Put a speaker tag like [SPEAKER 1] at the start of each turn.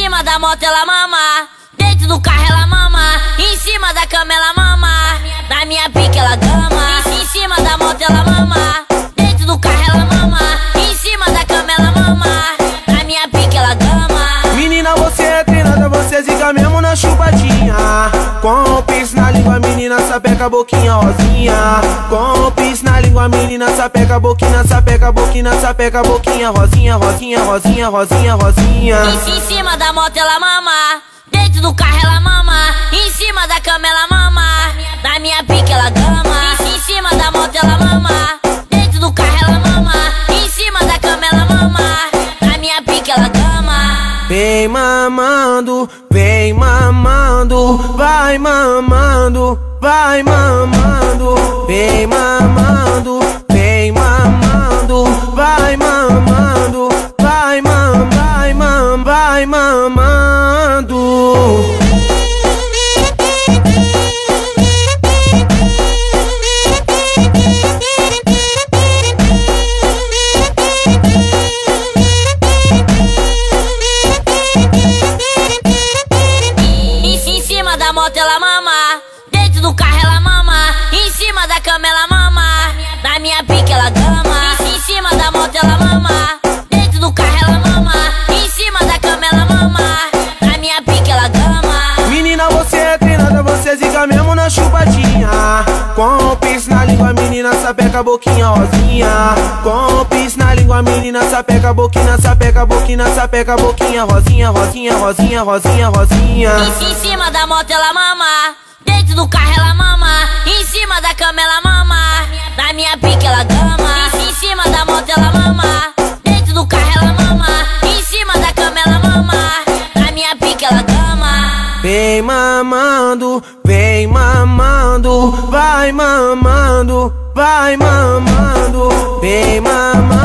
[SPEAKER 1] cima da moto ela mama, dentro do carro ela mama, em cima da cama ela mama, na minha pica ela gama. Em cima da moto ela mama, dentro do carro ela mama, em cima da cama ela mama, na minha pica ela gama.
[SPEAKER 2] Menina, você é treinada, você zica mesmo na chupadinha. Com o piercing na língua, menina, sapeca a boquinha rosinha. Com o piercing na língua, menina, sapeca a boquinha, sapeca a boquinha, sapeca a boquinha rosinha, rosinha, rosinha, rosinha, rosinha.
[SPEAKER 1] Em cima da moto ela mama, dentro do carro ela mama, em cima da cama ela mama, na minha pica ela gama. Em cima da moto ela mama, dentro do carro ela mama, em cima da cama ela mama, na minha pica ela gama.
[SPEAKER 2] Vem mamando, vem mamando, vai mamando, vai mamando. Vem mamando, vem mamando, vai mamando, vai mamando, vai mamando, vai mamando.
[SPEAKER 1] Em cima da moto ela mama, dentro do carro ela mama, em cima da cama ela mama, na minha pica ela gama. Em cima da moto ela mama, dentro do carro ela mama, em cima da cama ela mama, na minha pica ela gama.
[SPEAKER 2] Menina, você é treinada, você zica mesmo na chupadinha. Com o piercing na língua, menina, sapeca a boquinha rosinha. Com o piercing na língua, menina, sapeca a boquinha, sapeca a boquinha, sapeca a boquinha rosinha, rosinha, rosinha, rosinha, rosinha.
[SPEAKER 1] Em cima da moto ela mama, dentro do carro ela mama, em cima da cama ela mama, na minha pica ela gama. Em cima da moto ela mama, dentro do carro ela mama, em cima da cama ela mama, na minha pica ela gama.
[SPEAKER 2] Vem mamando, vem mamando, vai mamando, vai mamando. Vem mamando.